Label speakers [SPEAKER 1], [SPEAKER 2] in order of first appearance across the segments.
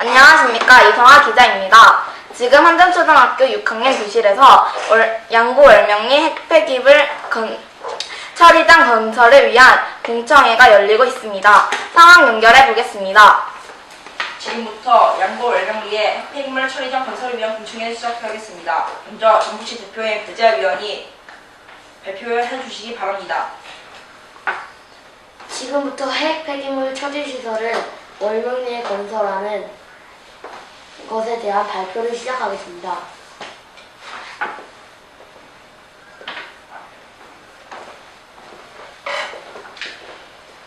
[SPEAKER 1] 안녕하십니까. 이성아 기자입니다. 지금 한전초등학교 6학년 교실에서 양구 월명리 핵폐기물 처리장 건설을 위한 공청회가 열리고 있습니다. 상황 연결해 보겠습니다.
[SPEAKER 2] 지금부터 양구 월명리의 핵폐기물 처리장 건설을 위한 공청회를 시작하겠습니다. 먼저 정부시 대표인 배재하 위원이 발표를 해주시기 바랍니다.
[SPEAKER 3] 지금부터 핵폐기물 처리시설을 월명리에 건설하는 것에 대한 발표를 시작하겠습니다.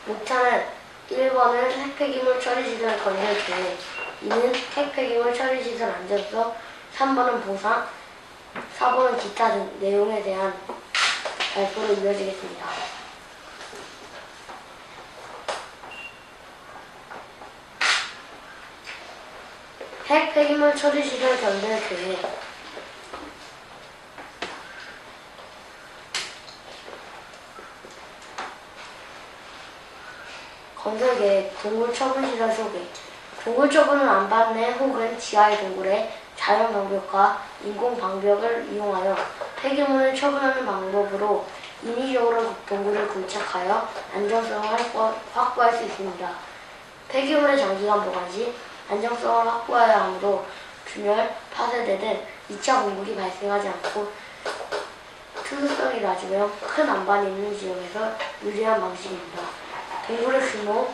[SPEAKER 3] 목차는 1번은 핵폐기물 처리시설 건설 계획, 2는 핵폐기물 처리시설 안전성, 3번은 보상, 4번은 기타 등 내용에 대한 발표로 이어지겠습니다. 핵폐기물 처리시설 건설 계획. 건설 계획, 동굴 처분시설 소개. 동굴 처분은 안반 내 혹은 지하의 동굴에 자연 방벽과 인공 방벽을 이용하여 폐기물을 처분하는 방법으로 인위적으로 동굴을 굴착하여 안전성을 확보할 수 있습니다. 폐기물의 장기간 보관 시 안정성을 확보해야 하므로 균열, 파쇄대 등 2차 공급이 발생하지 않고 투수성이 낮으며 큰 안반이 있는 지역에서 유리한 방식입니다. 동굴의 규모,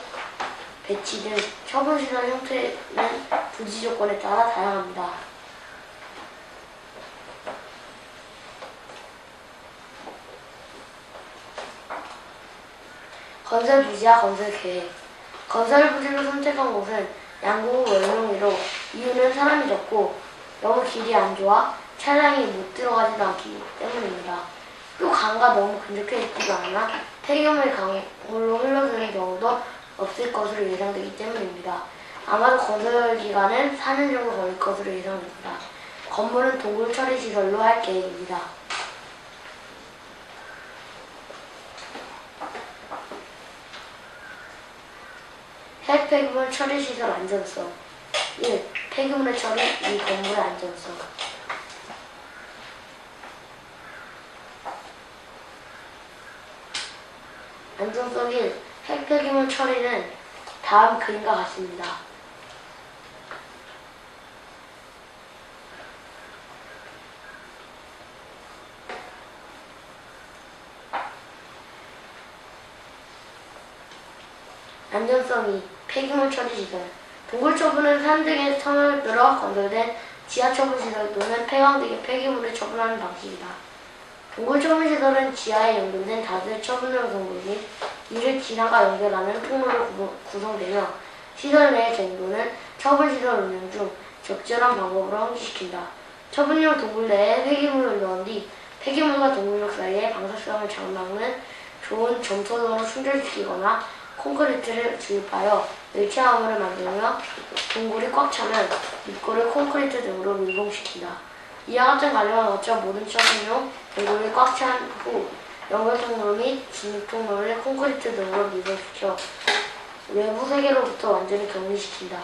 [SPEAKER 3] 배치 등 처분시설 형태는 부지 조건에 따라 다양합니다. 건설 부지와 건설 계획. 건설 부지를 선택한 곳은 양구 월명리로 이유는 사람이 적고 너무 길이 안 좋아 차량이 못 들어가지도 않기 때문입니다. 또 강과 너무 근접해 있지도 않아 폐기물이 강물로 흘러드는 경우도 없을 것으로 예상되기 때문입니다. 아마도 건설 기간은 4년 정도 걸릴 것으로 예상됩니다. 건물은 동굴 처리 시설로 할 계획입니다. 핵폐기물 처리시설 안전성. 1. 폐기물의 처리, 2. 건물의 안전성. 안전성 1. 핵폐기물 처리는 다음 그림과 같습니다. 안전성 2. 폐기물 처리시설. 동굴 처분은 산 등의 틈을 뚫어 건설된 지하 처분시설 또는 폐광 등의 폐기물을 처분하는 방식이다. 동굴 처분시설은 지하에 연결된 다수의 처분용 동굴 및 이를 지상과 연결하는 통로로 구성되며 시설 내의 정도는 처분시설 운영 중 적절한 방법으로 환기시킨다. 처분용 동굴 내에 폐기물을 넣은 뒤 폐기물과 동굴벽 사이에 방사성을 장막는 좋은 점토등으로 충전시키거나 콘크리트를 주입하여 일체화물을 만들며 동굴이 꽉 차면 입구를 콘크리트 등으로 밀봉시킨다. 이와 같은 관련은 어쩌 모든 처분용 동굴이 꽉 찬 후 연결통로 및 진입통로를 콘크리트 등으로 밀봉시켜 외부 세계로부터 완전히 격리시킨다.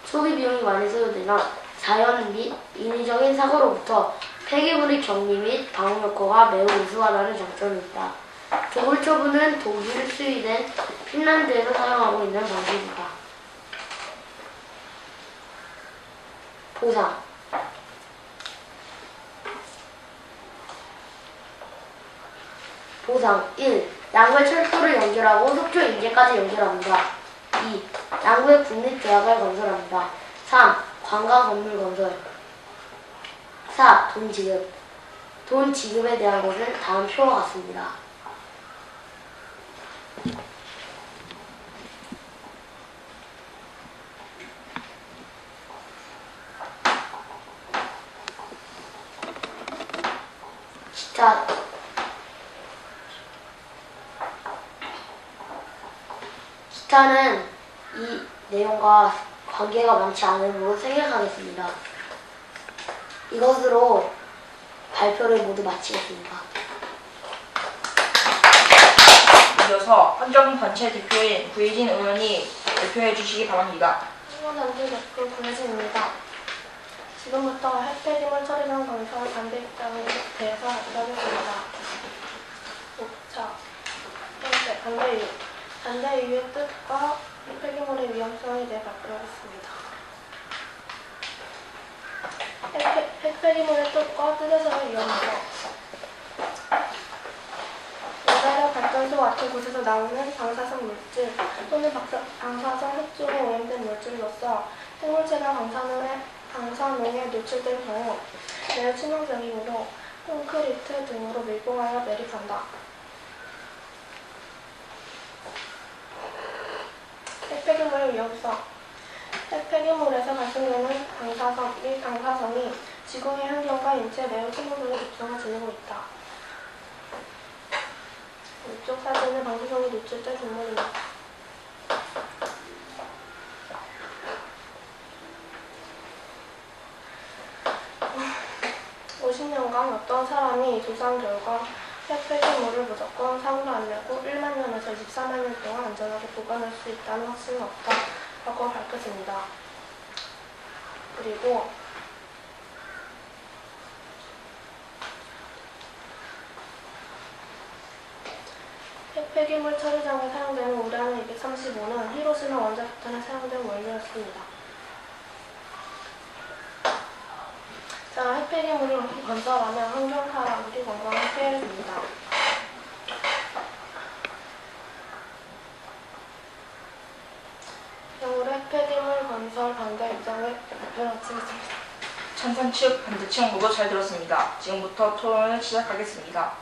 [SPEAKER 3] 초기 비용이 많이 소요되나 자연 및 인위적인 사고로부터 폐기물의 격리 및 방어 효과가 매우 우수하다는 장점이 있다. 동굴 처분은 독일, 스위덴, 핀란드에서 사용하고 있는 방식이다. 보상. 보상 1. 양구의 철도를 연결하고 속초 인제까지 연결합니다. 2. 양구의 국립대학을 건설합니다. 3. 관광 건물 건설. 4. 돈 지급. 돈 지급에 대한 것은 다음 표와 같습니다. 기타는 이 내용과 관계가 많지 않으므로 생략하겠습니다. 이것으로 발표를 모두 마치겠습니다.
[SPEAKER 2] 이어서 환경단체 대표인 구혜진 의원이 발표해 주시기 바랍니다.
[SPEAKER 4] 청년단체 대표 구혜진입니다. 지금부터 핵폐기물 처리장 건설 반대 입장에 대해서 알려드리겠습니다. 자, 번째, 반대 이유. 반대 이유의 뜻과 핵폐기물의 위험성에 대해 발표하겠습니다. 핵폐기물의 뜻에서의 위험성. 원자력 발전소 같은 곳에서 나오는 방사성 물질 또는 방사성 핵조로 오염된 물질로서 생물체가 방사능에 노출된 경우 매우 치명적이므로 콘크리트 등으로 밀봉하여 매립한다. 핵폐기물의 위험성. 핵폐기물에서 발생되는 이 방사성이 지구의 환경과 인체에 매우 치명적인 입성을 지니고 있다. 이쪽 사진은 방사성이 노출된 동물입니다. 50년간 어떤 사람이 조사한 결과 핵폐기물을 무조건 사고를 안 내고 1만 년에서 24만 년 동안 안전하게 보관할 수 있다는 확신은 없다라고 밝혔습니다. 그리고 핵폐기물 처리장에 사용되는 우라늄 235는 히로시마 원자폭탄에 사용된 원료였습니다. 자, 핵폐기물을 건설하면 환경사와 우리 건강에 피해를 줍니다. 이상으로 핵폐기물 건설 반대 입장을 발표를 마치겠습니다.
[SPEAKER 2] 찬성 측, 반대 측 모두 잘 들었습니다. 지금부터 토론을 시작하겠습니다.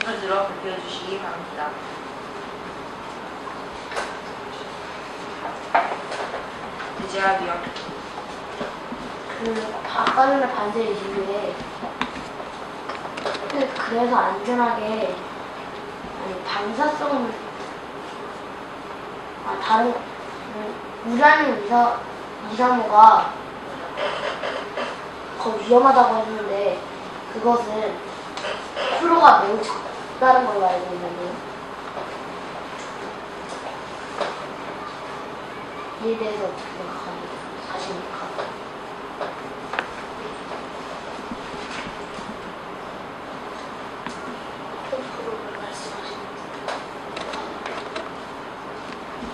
[SPEAKER 2] 손을 들어 발표해 주시기 바랍니다. 이제야 위원.
[SPEAKER 3] 아까 전에 반대 이유에 그래서 안전하게 방사성을 다른 우라늄 235가 더 위험하다고 했는데 그것은 프로가 매우 작다는 걸로 알고 있는데요. 이에 대해서 어떻게 생각하십니까?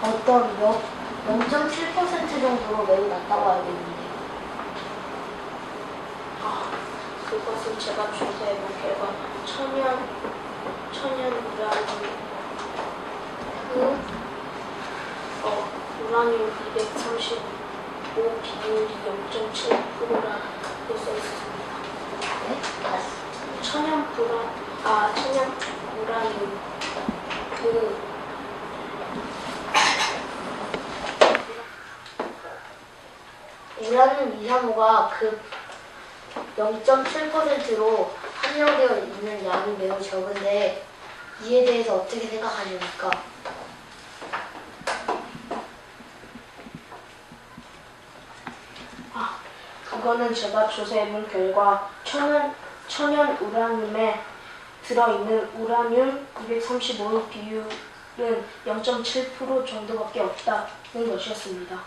[SPEAKER 3] 어떤 0.7% 정도로 매우 낮다고 알고 있는데
[SPEAKER 4] 그것은 제가 조사해본 결과 천연 우라늄 235 비율이 0.7%라고 써 있습니다.
[SPEAKER 3] 네?
[SPEAKER 4] 천연 우라늄
[SPEAKER 3] 우라늄 235가 그 0.7%로 함량되어 있는 양이 매우 적은데 이에 대해서 어떻게 생각하십니까?
[SPEAKER 4] 그거는 제가 조사해본 결과 천연 우라늄에 들어있는 우라늄 235의 비율은 0.7% 정도밖에 없다는 것이었습니다.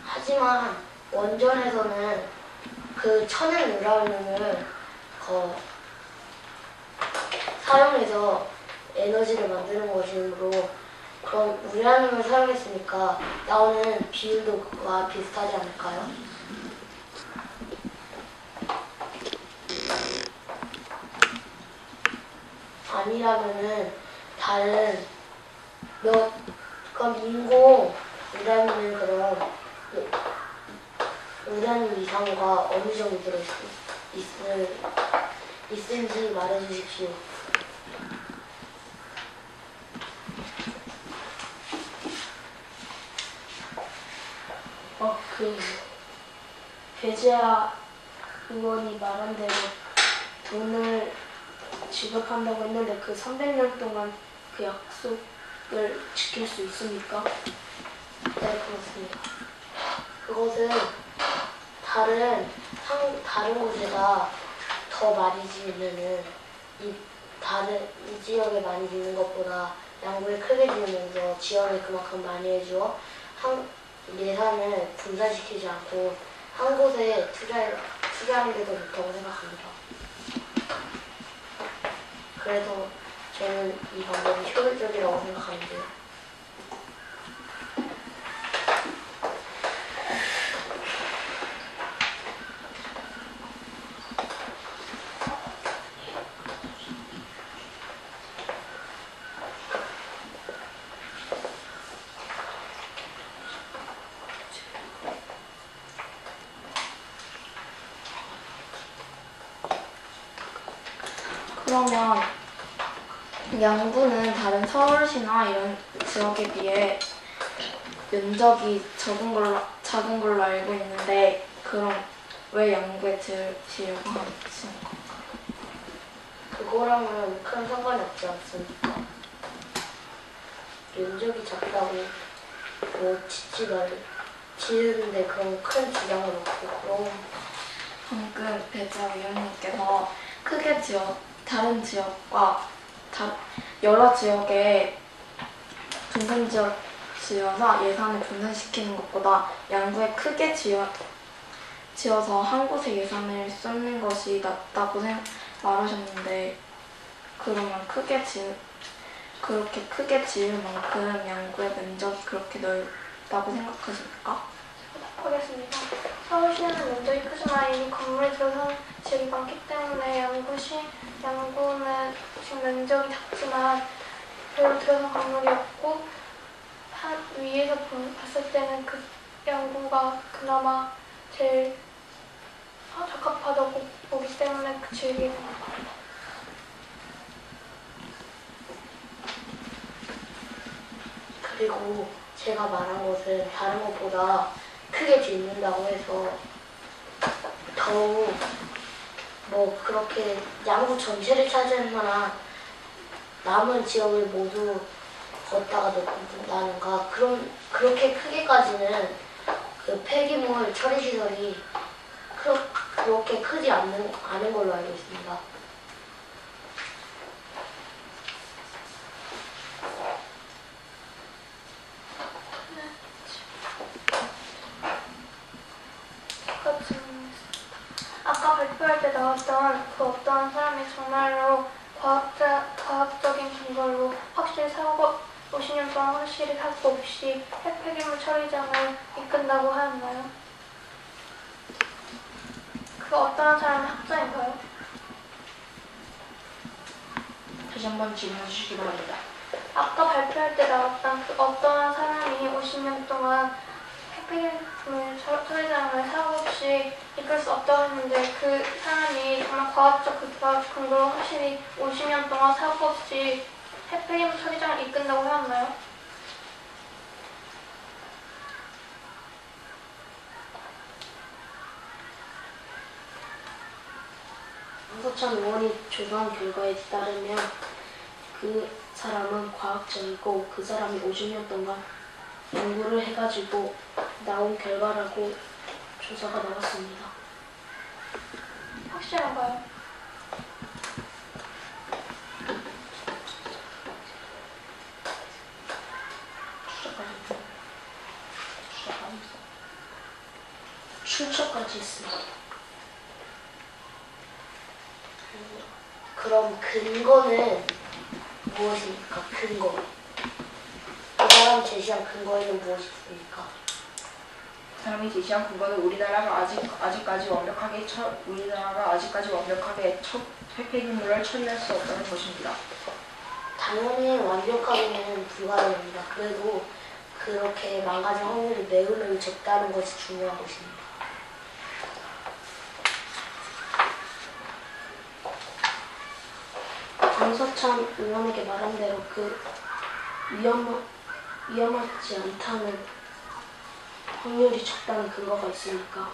[SPEAKER 3] 하지만 원전에서는 그 천연 우라늄을 사용해서 에너지를 만드는 것이므로 그런 우라늄을 사용했으니까 나오는 비율도 그거와 비슷하지 않을까요? 아니라면은 다른 그럼 인공 우라늄은 그럼 우라늄 235가 어느 정도 있는지 말해주십시오.
[SPEAKER 4] 배재하 의원이 말한 대로 돈을 지급한다고 했는데 그 300년 동안 그 약속을 지킬 수 있습니까?
[SPEAKER 3] 네, 그렇습니다. 그것은 다른 곳에다 더 많이 지으면은 이 지역에 많이 짓는 것보다 양구를 크게 지으면서 지원을 그만큼 많이 해주어 예산을 분산시키지 않고 한 곳에 투자하는 게 더 좋다고 생각합니다. 그래서 저는 이 방법이 효율적이라고 생각하는데요.
[SPEAKER 1] 그러면 양구는 다른 서울시나 이런 지역에 비해 면적이 작은 걸로 알고 있는데 그럼 왜 양구에 지으려고 하시는 건가요?
[SPEAKER 3] 그거랑은 큰 상관이 없지 않습니까? 면적이 작다고 뭐 지으는데 그런 큰 지장은 없고 그럼
[SPEAKER 1] 방금 배재위원님께서 크게 다른 지역과 여러 지역에 지어서 예산을 분산시키는 것보다 양구에 크게 지어서 한 곳에 예산을 쏟는 것이 낫다고 말하셨는데 그러면 그렇게 크게 지을 만큼 양구의 면적이 그렇게 넓다고 생각하십니까?
[SPEAKER 4] 하겠습니다. 서울시는 면적이 크지만 이미 건물이 들어선 지역이 많기 때문에 양구는 지금 면적이 작지만 별로 들어선 건물이 없고 위에서 봤을 때는 그 양구가 그나마 제일 적합하다고 보기 때문에 그 지역이
[SPEAKER 3] 그리고 제가 말한 것은 다른 것보다 크게 짓는다고 해서 더욱 뭐 그렇게 양구 전체를 차지할 만한 남은 지역을 모두 걷다가 넣는다는가 그렇게 크게까지는 그 폐기물 처리 시설이 그렇게 크지 않은 걸로 알고 있습니다.
[SPEAKER 4] 아까 발표할 때 나왔던 그 어떠한 사람이 정말로 과학적인 근거로 확실히 사고 50년 동안 확실히 사고 없이 핵폐기물 처리장을 이끈다고 하였나요? 그 어떠한 사람이 학자인가요?
[SPEAKER 2] 다시 한번 질문해 주시기 바랍니다.
[SPEAKER 4] 아까 발표할 때 나왔던 그 어떠한 사람이 50년 동안 핵폐기물 처리장을 사고 없이 이끌 수 없다고 했는데 그 사람이 정말 과학적 근거로 확실히 50년 동안 사고 없이 핵폐기물 처리장을 이끈다고 하였나요?
[SPEAKER 3] 황석천 의원이 조사한 결과에 따르면 그 사람은 과학자이고 그 사람이 50년 동안 연구를 해가지고 나온 결과라고 조사가 나왔습니다.
[SPEAKER 4] 확실한가요?
[SPEAKER 3] 출처까지 했습니다. 그럼 근거는 무엇입니까? 근거. 그 사람 제시한 근거에는 무엇이 있습니까?
[SPEAKER 2] 사람이 제시한 근거는 우리나라가 아직까지 완벽하게 핵폐기물을 처리할 수 없다는 것입니다.
[SPEAKER 3] 당연히 완벽하게는 불가능합니다. 그래도 그렇게 망가질 확률이 매우 적다는 것이 중요한 것입니다. 강서찬 의원에게 말한 대로 그 위험하지 않다는 확률이 적다는 근거가 있으니까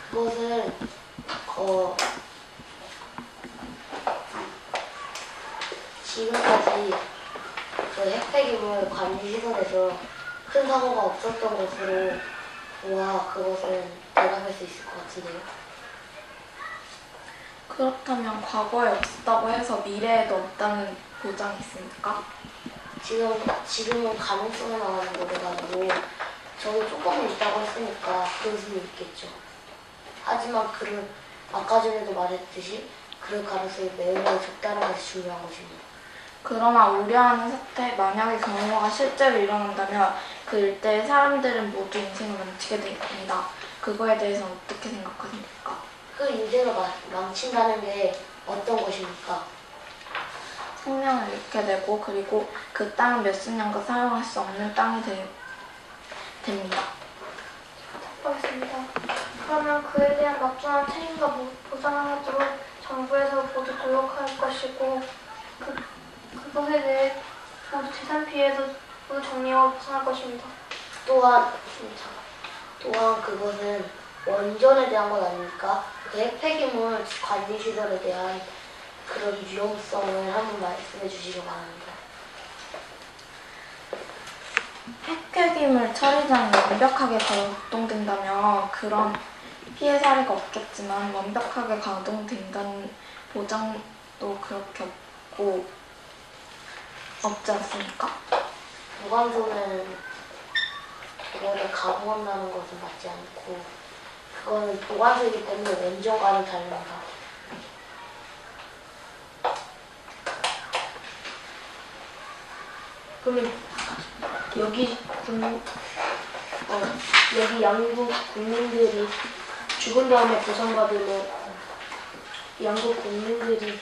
[SPEAKER 3] 그것은 지금까지 그 핵폐기물 관리시설에서 큰 사고가 없었던 것으로 그것은 대답할 수 있을 것 같은데요.
[SPEAKER 1] 그렇다면 과거에 없었다고 해서 미래에도 없다는 보장이 있습니까?
[SPEAKER 3] 지금은 가능성이 나가는 거래가지고 저도 조금은 있다고 했으니까 그럴 수는 있겠죠. 하지만 아까 전에도 말했듯이 그럴 가능성이 매우 적다는 것이 중요한 것입니다.
[SPEAKER 1] 그러나 우려하는 사태, 만약에 경우가 실제로 일어난다면 그 일대의 사람들은 모두 인생을 망치게 됩니다. 그거에 대해서는 어떻게 생각하십니까?
[SPEAKER 3] 그 인생을 망친다는 게 어떤 것입니까?
[SPEAKER 1] 생명을 잃게 되고 그리고 그 땅은 몇십 년간 사용할 수 없는 땅이 됩니다.
[SPEAKER 4] 하겠습니다. 그러면 그에 대한 막중한 책임과 보상을 하도록 정부에서 모두 노력할 것이고 그것에 대해 모두 재산 피해에서 모두 정리하고 보상할 것입니다.
[SPEAKER 3] 또한 그것은 원전에 대한 것 아닙니까? 그 핵폐기물 관리시설에 대한 그런 위험성을 한번 말씀해 주시기 바랍니다.
[SPEAKER 1] 핵폐기물 처리장이 완벽하게 가동된다면 그런 피해 사례가 없겠지만 완벽하게 가동된다는 보장도 그렇게 없지 않습니까?
[SPEAKER 3] 보관소는 그거를 가동한다는 것은 맞지 않고 그거는 보관소이기 때문에 원전과는 다릅니다. 그러면 여기 양국 국민들이 죽은 다음에 보상받으면 양국 국민들이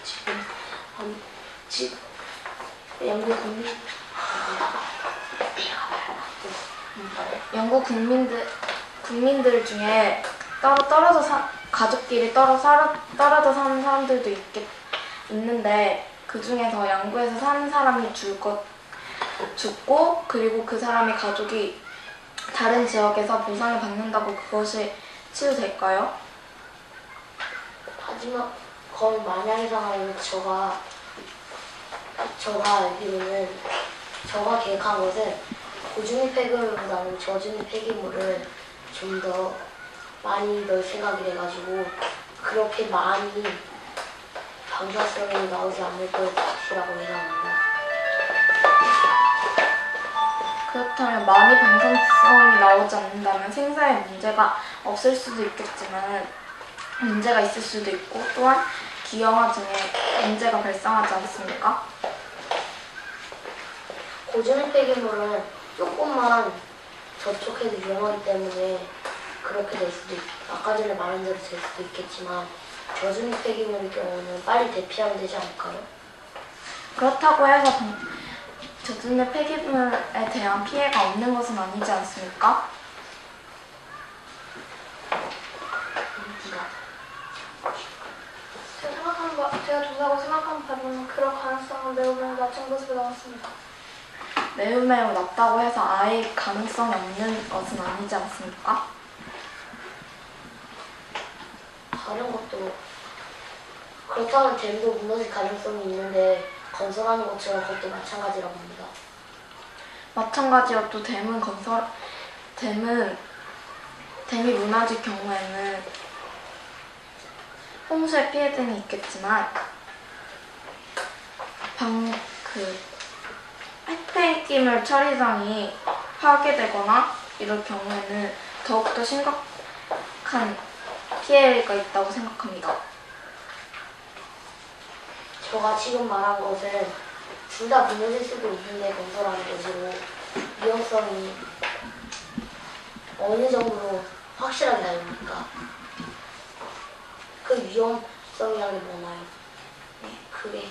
[SPEAKER 1] 영국 국민들 중에 가족끼리 떨어져 사는 사람들도 있는데 그 중에서 양구에서 사는 사람이 죽고 그리고 그 사람의 가족이 다른 지역에서 보상을 받는다고 그것이 치유될까요?
[SPEAKER 3] 하지만 그건 만약의 상황이면 저가 알기로는 저가 계획한 것은 고중위 폐기물보다는 저중위 폐기물을 좀 더 많이 넣을 생각이라가지고 그렇게 많이 방사성이 나오지 않을 것이라고 예상합니다.
[SPEAKER 1] 그렇다면 많이 방사성이 나오지 않는다면 생사에 문제가 없을 수도 있겠지만 문제가 있을 수도 있고 또한 기형아 등의 문제가 발생하지 않습니까?
[SPEAKER 3] 고중위 폐기물은 조금만 접촉해도 위험하기 때문에 그렇게 될 수도 아까 전에 말한 대로 될 수도 있겠지만 저중위 폐기물의 경우는 빨리 대피하면 되지 않을까요?
[SPEAKER 1] 그렇다고 해서 저준의 폐기물에 대한 피해가 없는 것은 아니지 않습니까?
[SPEAKER 4] 제가 조사하고 생각한 바로는 그런 가능성은 매우 낮은 것으로 나왔습니다.
[SPEAKER 1] 매우 낮다고 해서 아예 가능성이 없는 것은 아니지 않습니까?
[SPEAKER 3] 다른 것도 그렇다면 댐도 무너질 가능성이 있는데 건설하는 것처럼 그것도 마찬가지라고 봅니다.
[SPEAKER 1] 마찬가지로 또 댐이 무너질 경우에는 홍수의 피해 등이 있겠지만 핵폐기물 처리장이 파괴되거나 이럴 경우에는 더욱더 심각한 피해가 있다고 생각합니다.
[SPEAKER 3] 제가 지금 말한 것은 둘 다 무너질 수도 있는데 건설하는 것으로 위험성이 어느 정도로 확실하게 다릅니까? 그 위험성이란 게 뭐나요? 네, 그게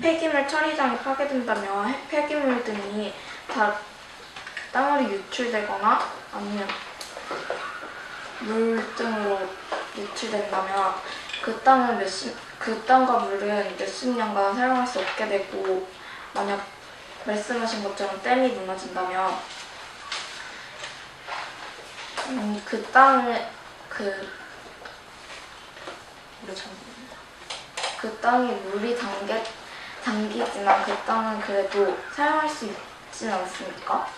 [SPEAKER 1] 폐기물 처리장이 파괴된다면 핵폐기물 등이 땅으로 유출되거나 아니면 물 등으로 유출된다면 그 땅과 물은 몇십 년간 사용할 수 없게 되고 만약 말씀하신 것처럼 댐이 무너진다면 그 땅을 그 땅이 물이 잠기지만 그 땅은 그래도 사용할 수 있지는 않습니까?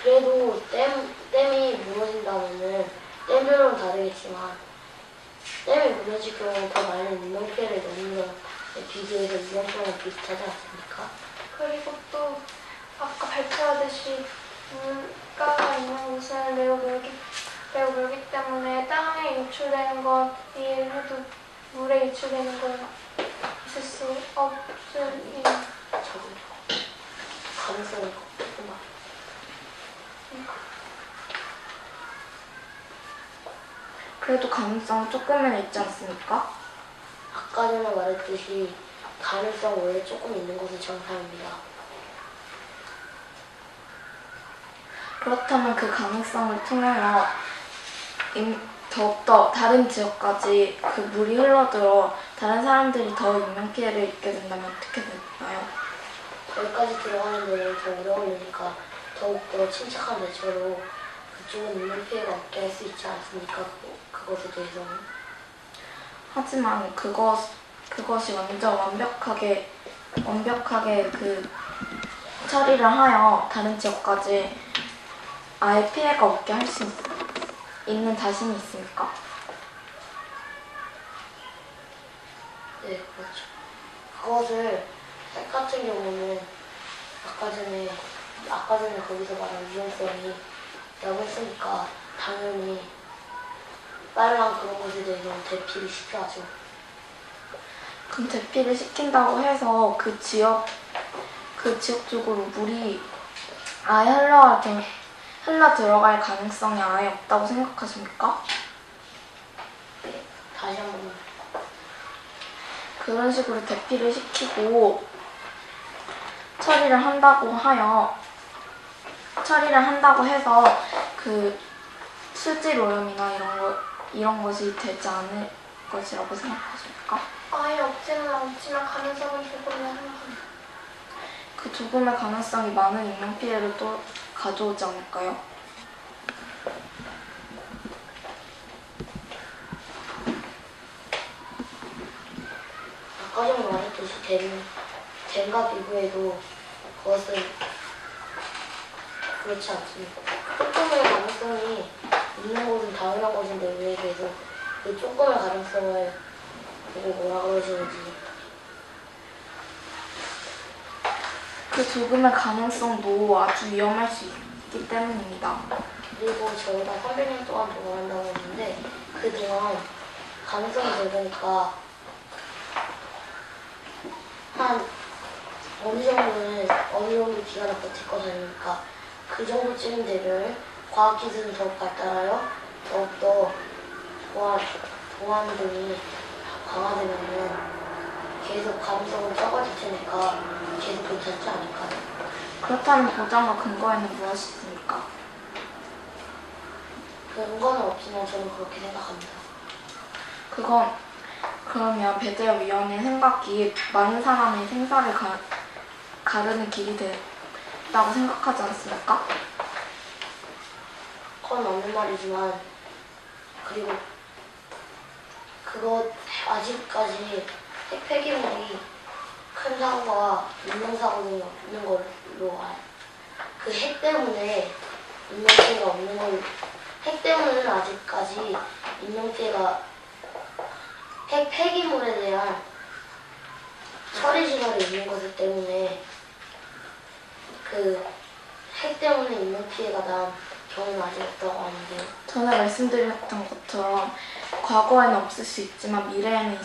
[SPEAKER 3] 그래도 댐이 무너진다면은 댐별로는 다르겠지만 댐이 무너질 경우 더 많은 인명피해를 넣는 것에 비교해서 위험성은 비슷하지 않습니까?
[SPEAKER 4] 그리고 또 아까 발표하듯이 물가가 있는 곳은 매우 멀기 때문에 땅에 유출되는 건 이해를 해도 물에 유출되는 건 있을 수 없으니
[SPEAKER 3] 적은 가능성이 조금만.
[SPEAKER 1] 그래도 가능성은 조금은 있지 않습니까?
[SPEAKER 3] 아까 전에 말했듯이 가능성 원래 조금 있는 것은 정상입니다.
[SPEAKER 1] 그렇다면 그 가능성을 통하여 더욱더 다른 지역까지 그 물이 흘러들어 다른 사람들이 더 인명피해를 입게 된다면 어떻게 되나요?
[SPEAKER 3] 거기까지 들어가는 데는 더 오래 걸리니까 더욱더 침착한 대처로 그쪽은 인명피해가 없게 할 수 있지 않습니까? 그것에 대해서는.
[SPEAKER 1] 하지만 그것이 완전 완벽하게 그 처리를 하여 다른 지역까지 아예 피해가 없게 할 수 있는 자신이 있습니까?
[SPEAKER 3] 네, 그렇죠. 그것을 핵 같은 경우는 아까 전에 거기서 말한 위험성이 라고 했으니까 당연히 빨랑 그런 것에 대해서는 대피를 시켜야죠.
[SPEAKER 1] 그럼 대피를 시킨다고 해서 그 지역 쪽으로 물이 아예 흘러 들어갈 가능성이 아예 없다고 생각하십니까?
[SPEAKER 3] 네, 다시 한번.
[SPEAKER 1] 그런 식으로 대피를 시키고 처리를 한다고 해서 그 수질 오염이나 이런 것이 되지 않을 것이라고 생각하십니까?
[SPEAKER 4] 아예 없지는 않지만 가능성은 조금이야 생각합니다.
[SPEAKER 1] 그 조금의 가능성이 많은 인명피해를 또 가져오지 않을까요?
[SPEAKER 3] 아까 전에 말했듯이 댐과 비교해도 그것은 그렇지 않습니다. 조금의 가능성이 있는 것은 당연한 것인데 왜 계속 그 조금의 가능성을 보고 뭐라 그러시는지.
[SPEAKER 1] 그 조금의 가능성도 아주 위험할 수 있기 때문입니다.
[SPEAKER 3] 그리고 저희가 300년 동안 보관한다고 했는데 그동안 가능성이 적으니까 한 어느 정도 기간을 버틸 거잖습니까? 그 정도쯤 되면 과학기술은 더욱 발달하여 더욱더 보안 등이 강화되면은 계속 가능성은 적어질 테니까 계속 괜찮지 않을까요?
[SPEAKER 1] 그렇다면 보장과 근거에는 무엇이 있습니까?
[SPEAKER 3] 근거는 없지만 저는 그렇게 생각합니다.
[SPEAKER 1] 그러면 배제위원회 생각이 많은 사람의 생사를 가르는 길이 됐다고 생각하지 않습니까?
[SPEAKER 3] 그건 맞는 말이지만 그리고 그거 아직까지 핵 폐기물이 큰 사고가 인명사고 등이 없는 걸로 그 핵 때문에 인명피해가 없는 걸로 핵 때문에는 아직까지 인명피해가 핵 폐기물에 대한 처리 시설이 있는 것 때문에 그 핵 때문에 인명피해가 난 경우는 아직 없다고 하는데요.
[SPEAKER 1] 전에 말씀드렸던 것처럼 과거에는 없을 수 있지만 미래에는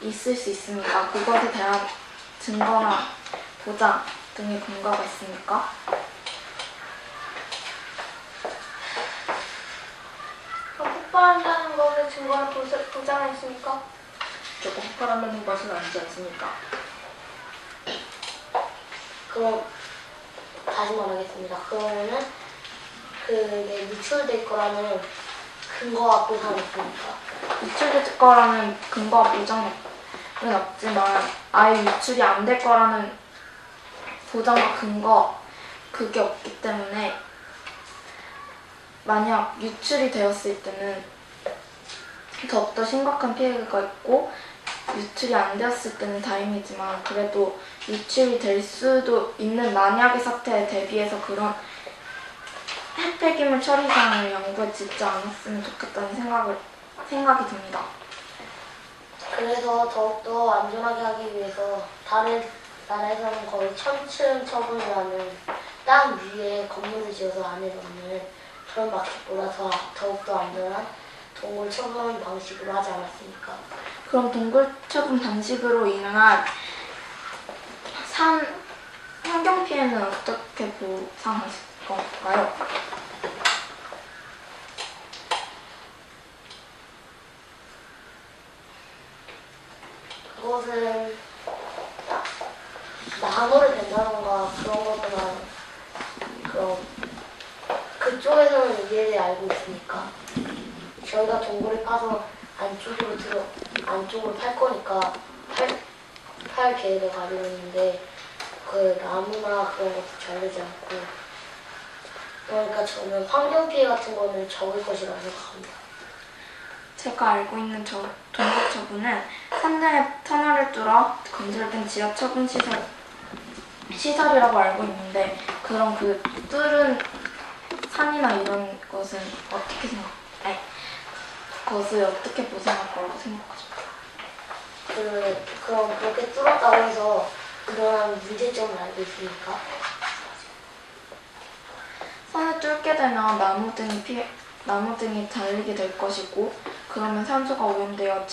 [SPEAKER 1] 있을 수 있습니다. 그것에 대한 증거나 보장 등의 근거가 있습니까?
[SPEAKER 4] 그럼 폭발한다는 것의 증거는 보장이 있습니까?
[SPEAKER 2] 조금 폭발한다는 것은 아니지 않습니까?
[SPEAKER 3] 그럼 다시 말하겠습니다. 그러면은 그게 유출될 거라는 근거와 보상이 있습니까?
[SPEAKER 1] 유출될 거라는 근거와 보장은 없지만 아예 유출이 안 될 거라는 보장과 근거 그게 없기 때문에 만약 유출이 되었을 때는 더욱더 심각한 피해가 있고 유출이 안 되었을 때는 다행이지만 그래도 유출이 될 수도 있는 만약의 사태에 대비해서 그런 핵폐기물 처리장을 연구에 짓지 않았으면 좋겠다는 생각이 듭니다.
[SPEAKER 3] 그래서 더욱더 안전하게 하기 위해서 다른 나라에서는 거의 1000층 처분을 하는 땅 위에 건물을 지어서 안에 넣는 그런 방식보다 더욱더 안전한 동굴 처분 방식으로 하지 않았습니까?
[SPEAKER 1] 그럼 동굴 처분 방식으로 인한 산 환경 피해는 어떻게 보상하실 건가요?
[SPEAKER 3] 그것은 나무를 벤다던가 그런 것보다는 그런 그쪽에서는 이에 대해 알고 있으니까 저희가 동굴을 파서 안쪽으로 팔 거니까 팔 계획을 가지고 있는데 그 나무나 그런 것도 잘 되지 않고 그러니까 저는 환경 피해 같은 거는 적을 것이라고 생각합니다.
[SPEAKER 1] 제가 알고 있는 동굴 처분은 산내에 터널을 뚫어 건설된 지하 처분 시설이라고 알고 있는데 그런 그 뚫은 산이나 이런 것은 그것을 어떻게 보상할 거라고 생각하십니까?
[SPEAKER 3] 그럼 그렇게 뚫었다고 해서 그런 문제점을 알고 있으니까
[SPEAKER 1] 산을 뚫게 되면 나무 등이 잘리게 될 것이고 그러면 산소가 오염되어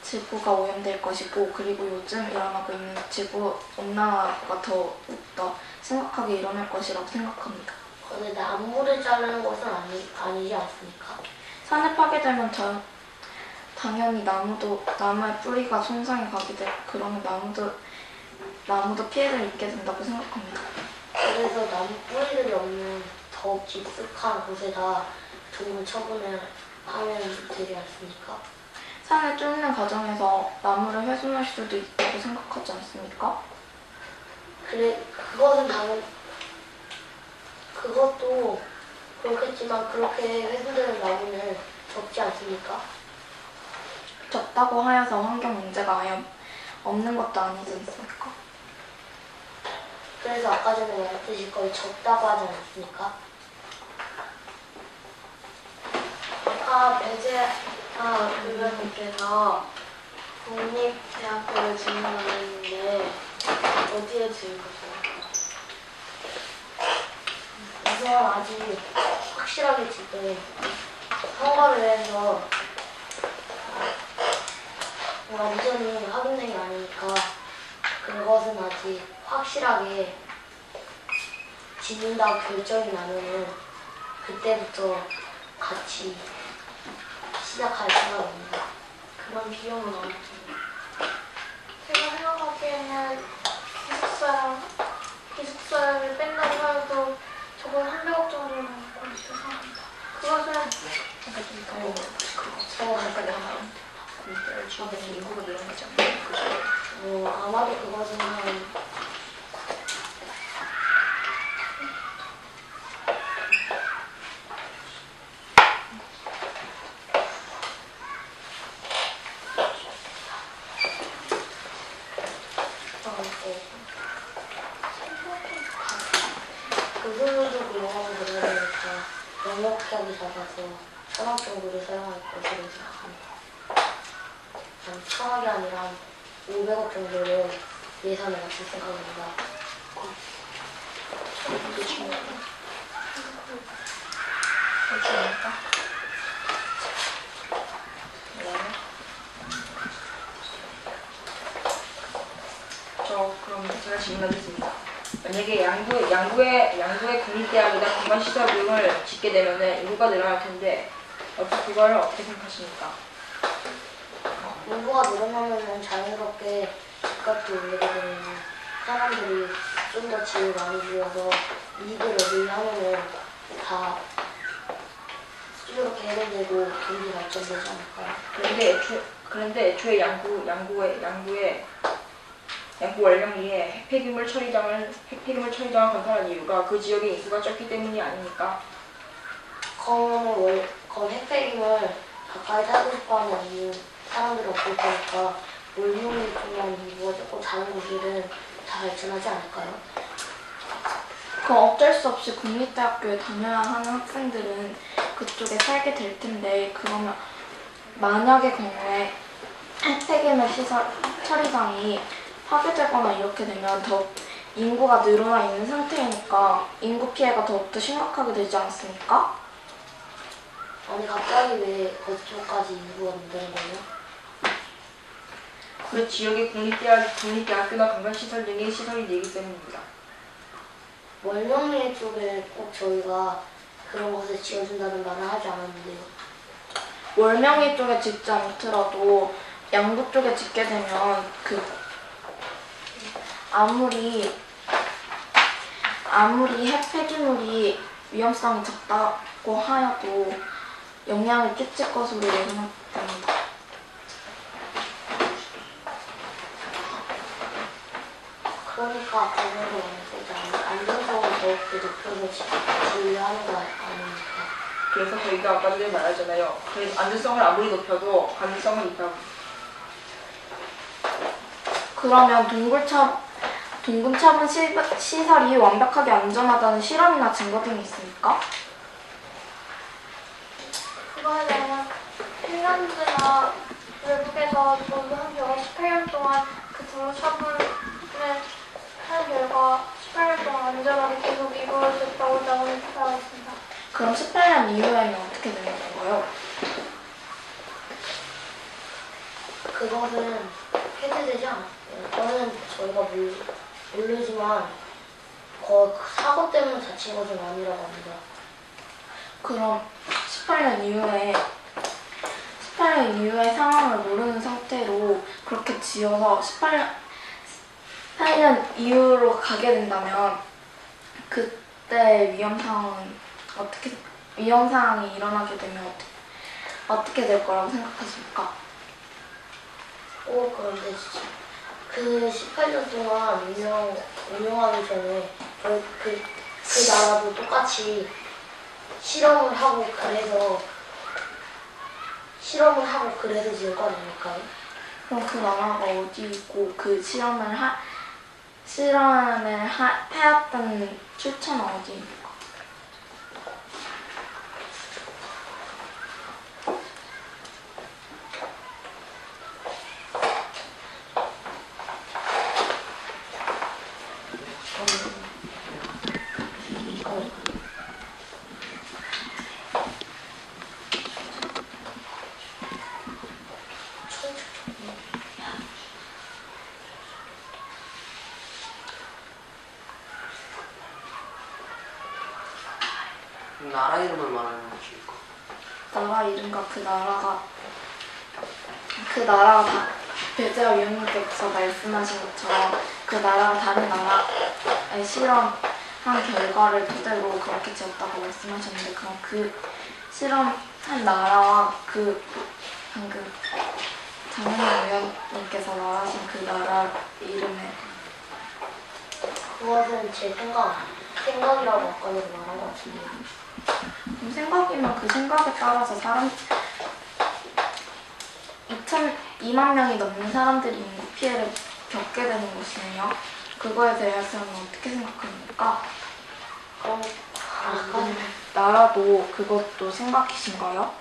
[SPEAKER 1] 지구가 오염될 것이고 그리고 요즘 일어나고 있는 지구 온난화가 더욱더 심각하게 일어날 것이라고 생각합니다.
[SPEAKER 3] 근데 나무를 자르는 것은 아니지 않습니까?
[SPEAKER 1] 산을 파괴되면 당연히 나무의 뿌리가 손상이 가게 돼 그러면 나무도 피해를 입게 된다고 생각합니다.
[SPEAKER 3] 그래서 나무 뿌리들이 없는 더욱 깊숙한 곳에다 동물 처분을 하면 되지 않습니까?
[SPEAKER 1] 산을 뚫는 과정에서 나무를 훼손할 수도 있다고 생각하지 않습니까?
[SPEAKER 3] 그것도 그렇겠지만 그렇게 훼손되는 나무는 적지 않습니까?
[SPEAKER 1] 적다고 하여서 환경 문제가 아예 없는 것도 아니지 않습니까?
[SPEAKER 3] 그래서 아까 전에 말했듯이 거의 적다고 하지 않았습니까?
[SPEAKER 4] 아까 의원님께서 국립대학교를 질문하셨는데 어디에 질문하셨나요?
[SPEAKER 3] 우선 아직 확실하게 지금 선거를 해서 완전히 확인된 게 아니니까 그것은 아직 확실하게 짓는다고 결정이 나면은 그때부터 같이 시작할 생각입니다.
[SPEAKER 4] 그런 비용은 어느 정도? 제가 생각하기에는 기숙사를 뺀다고 해도 적어도 300억 정도는 나올 거라고 생각합니다. 그것은
[SPEAKER 2] 인구가 늘어나지 않나요? 그죠?
[SPEAKER 3] 아마도 그것은 한 그걸로도 영업을 들어야 되니까 영업하기 잡아서 1000억 정도를 사용할 것으로 생각합니다. 한 1000억이 아니라 한 500억 정도를 예산을 맞출 생각입니다.
[SPEAKER 2] 그럼 제가 질문하겠습니다. 만약에 양구의 국립대학에다 기반시설 등을 짓게 되면은 인구가 늘어날 텐데 그거를 어떻게 생각하십니까?
[SPEAKER 3] 인구가 늘어나면 자연스럽게 집값도 오르게 되면 사람들이 좀 더 집을 많이 지어서 이익을 얻으려면은 다 이렇게 해결되고 경기 발전되지 않을까요?
[SPEAKER 2] 그런데 애초에 양구 월령리에 핵폐기물 처리장을 건설한 이유가 그 지역의 인구가 적기 때문이 아닙니까?
[SPEAKER 3] 그럼 핵폐기물 가까이 살고 싶어하는 이유 사람들이 없을 테니까 몰룡이 통한 인구가 조금 작은 곳들은 다 발전하지 않을까요?
[SPEAKER 1] 그럼 어쩔 수 없이 국립대학교에 다녀야 하는 학생들은 그쪽에 살게 될 텐데 그러면 만약의 경우에 폐기물 시설 처리장이 파괴되거나 이렇게 되면 더 인구가 늘어나 있는 상태이니까 인구 피해가 더욱더 심각하게 되지 않습니까?
[SPEAKER 3] 아니 갑자기 왜 그쪽까지 인구가 늘는 거예요?
[SPEAKER 2] 그 지역의 국립대학교나 관광시설 등의 시설이 되기 때문입니다.
[SPEAKER 3] 월명리 쪽에 꼭 저희가 그런 것을 지어준다는 말을 하지 않았는데요.
[SPEAKER 1] 월명리 쪽에 짓지 않더라도 양구 쪽에 짓게 되면 아무리 폐기물이 위험성이 적다고 하여도 영향을 끼칠 것으로 예상됩니다.
[SPEAKER 3] 그러니까 앞으로 안전성을 더욱더 높여서 지휘하는 거 아닙니까?
[SPEAKER 2] 그래서 저희가 아까 전에 말했잖아요. 그래서 안전성을 아무리 높여도 가능성은 있다고.
[SPEAKER 1] 그러면 동굴 처분 시설이 완벽하게 안전하다는 실험이나 증거 등이 있습니까?
[SPEAKER 4] 그거에 대한 핀란드나 외국에서 모두 한 결과 18년 동안 그 동물 처분을 한 결과 18년 동안 안전하게 계속 이루어졌다고 나오는 바가 있습니다.
[SPEAKER 1] 그럼 18년 이후에는 어떻게 되는 건가요?
[SPEAKER 3] 그것은 폐쇄되지 않았어요. 저는 저희가 모르지만 그 사고 때문에 다친 것은 아니라고 합니다.
[SPEAKER 1] 그럼 18년 이후의 상황을 모르는 상태로 그렇게 지어서 18년 이후로 가게 된다면 그때 위험 상황이 일어나게 되면 어떻게 될 거라고 생각하십니까?
[SPEAKER 3] 그런데 그 18년 동안 운영하기 전에 그 나라도 똑같이 실험을 하고 그래서 지을 거 아닙니까?
[SPEAKER 1] 그럼 그 나라가 어디고 그 실험을 해왔던 출처는 어디입니까?
[SPEAKER 5] 나라 이름을 말하는 것일까?
[SPEAKER 1] 나라 이름과 그 나라가 다 배재화 위원님께서 말씀하신 것처럼 그 나라가 다른 나라에 실험한 결과를 토대로 그렇게 지었다고 말씀하셨는데 그럼 그 실험한 나라와 그 방금 장현영 위원님께서 말하신 그 나라 이름에
[SPEAKER 3] 그것은 제 생각이라고 아까 말한 것 같은데요.
[SPEAKER 1] 그럼 생각이면 그 생각에 따라서 2만 명이 넘는 사람들이 인구 피해를 겪게 되는 것이네요. 그거에 대해서는 어떻게 생각합니까?
[SPEAKER 3] 그럼
[SPEAKER 1] 나라도 그것도 생각이신가요?